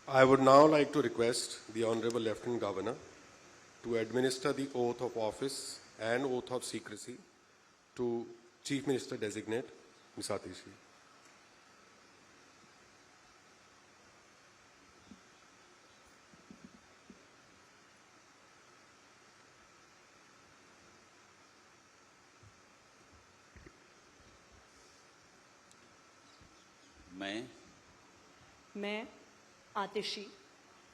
I would now like to request the Honorable Lieutenant Governor to administer the oath of office and oath of secrecy to Chief Minister Designate, Ms. Atishi. मैं आतिशी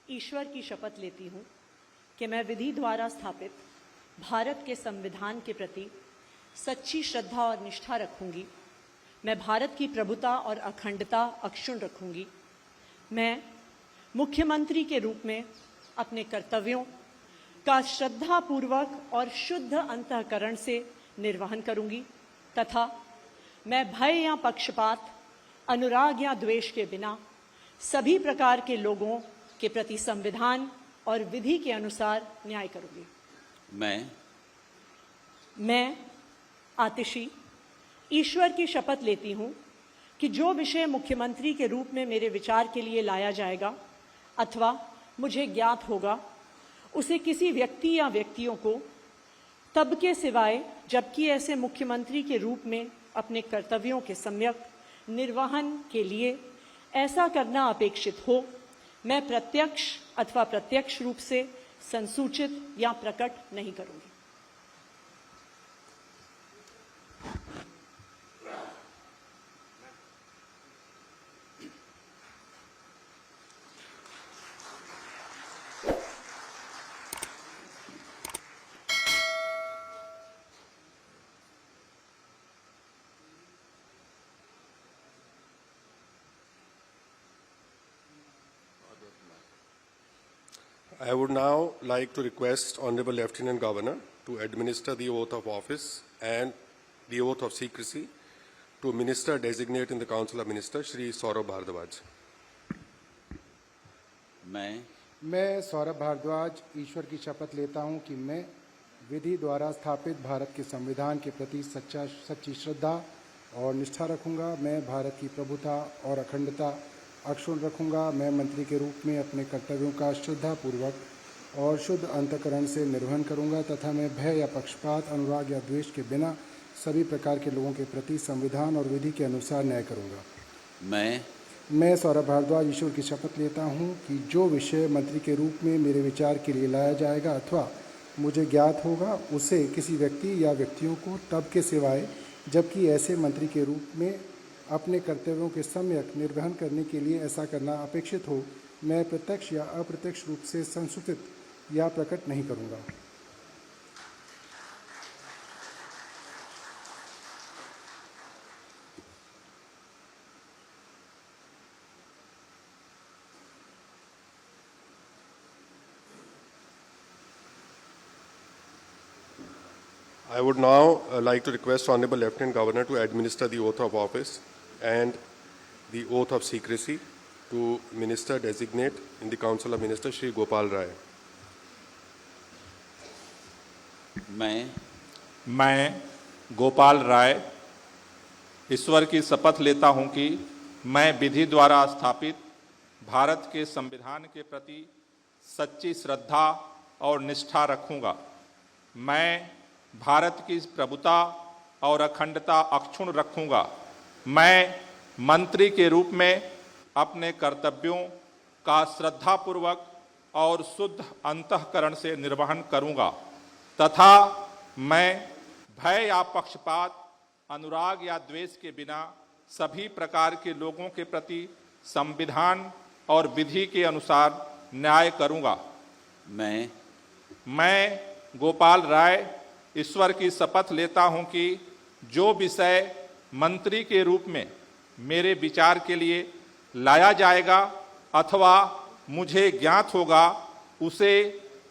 ईश्वर की शपथ लेती हूँ कि मैं विधि द्वारा स्थापित भारत के संविधान के प्रति सच्ची श्रद्धा और निष्ठा रखूंगी। मैं भारत की प्रभुता और अखंडता अक्षुण्ण रखूंगी। मैं मुख्यमंत्री के रूप में अपने कर्तव्यों का श्रद्धापूर्वक और शुद्ध अंतःकरण से निर्वहन करूंगी तथा मैं भय या पक्षपात, अनुराग या द्वेष के बिना सभी प्रकार के लोगों के प्रति संविधान और विधि के अनुसार न्याय करूंगी। मैं आतिशी ईश्वर की शपथ लेती हूं कि जो विषय मुख्यमंत्री के रूप में मेरे विचार के लिए लाया जाएगा अथवा मुझे ज्ञात होगा, उसे किसी व्यक्ति या व्यक्तियों को तब के सिवाय जबकि ऐसे मुख्यमंत्री के रूप में अपने कर्तव्यों के सम्यक निर्वहन के लिए ऐसा करना अपेक्षित हो, मैं प्रत्यक्ष अथवा प्रत्यक्ष रूप से संसूचित या प्रकट नहीं करूंगी। I would now like to request Honorable Lieutenant Governor to administer the oath of office and the oath of secrecy to Minister Designate in the Council of Ministers, Shri Saurabh Bhardwaj. मैं सौरभ भारद्वाज ईश्वर की शपथ लेता हूं कि मैं विधि द्वारा स्थापित भारत के संविधान के प्रति सच्ची श्रद्धा और निष्ठा रखूंगा। मैं भारत की प्रभुता और अखंडता अक्षुण्ण रखूंगा। मैं मंत्री के रूप में अपने कर्तव्यों का श्रद्धापूर्वक और शुद्ध अंतःकरण से निर्वहन करूंगा तथा मैं भय या पक्षपात, अनुराग या द्वेष के बिना सभी प्रकार के लोगों के प्रति संविधान और विधि के अनुसार न्याय करूंगा। मैं सौरभ भारद्वाज ईश्वर की शपथ लेता हूं कि जो विषय मंत्री के रूप में मेरे विचार के लिए लाया जाएगा अथवा मुझे ज्ञात होगा, उसे किसी व्यक्ति या व्यक्तियों को तब के सिवाय जबकि ऐसे मंत्री के रूप में अपने कर्तव्यों के सम्यक निर्वहन करने के लिए ऐसा करना अपेक्षित हो, मैं प्रत्यक्ष या अप्रत्यक्ष रूप से संसूचित या प्रकट नहीं करूंगा। I would now like to request Honorable Lieutenant Governor to administer the oath of office and the oath of secrecy to Minister Designate in the Council of Ministers, Shri Gopal Rai. मैं गोपाल राय ईश्वर की शपथ लेता हूं कि मैं विधि द्वारा स्थापित भारत के संविधान के प्रति सच्ची श्रद्धा और निष्ठा रखूंगा। मैं भारत की प्रभुता और अखंडता अक्षुण्ण रखूंगा। मैं मंत्री के रूप में अपने कर्तव्यों का श्रद्धापूर्वक और शुद्ध अंतःकरण से निर्वहन करूंगा तथा मैं भय या पक्षपात, अनुराग या द्वेष के बिना सभी प्रकार के लोगों के प्रति संविधान और विधि के अनुसार न्याय करूंगा। मैं गोपाल राय ईश्वर की शपथ लेता हूं कि जो विषय मंत्री के रूप में मेरे विचार के लिए लाया जाएगा अथवा मुझे ज्ञात होगा, उसे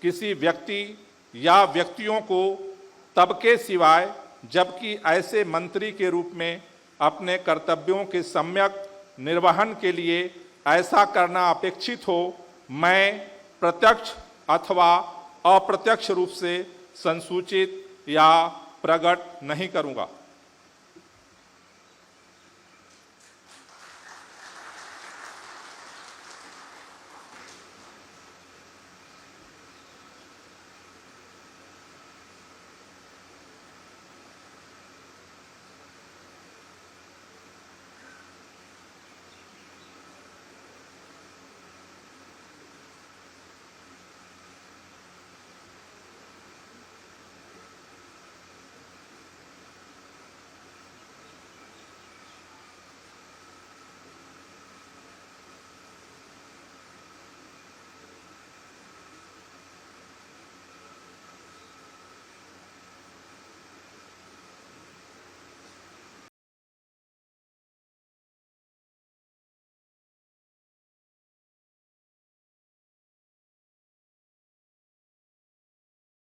किसी व्यक्ति या व्यक्तियों को तब के सिवाय जबकि ऐसे मंत्री के रूप में अपने कर्तव्यों के सम्यक निर्वहन के लिए ऐसा करना अपेक्षित हो, मैं प्रत्यक्ष अथवा अप्रत्यक्ष रूप से संसूचित या प्रकट नहीं करूंगा।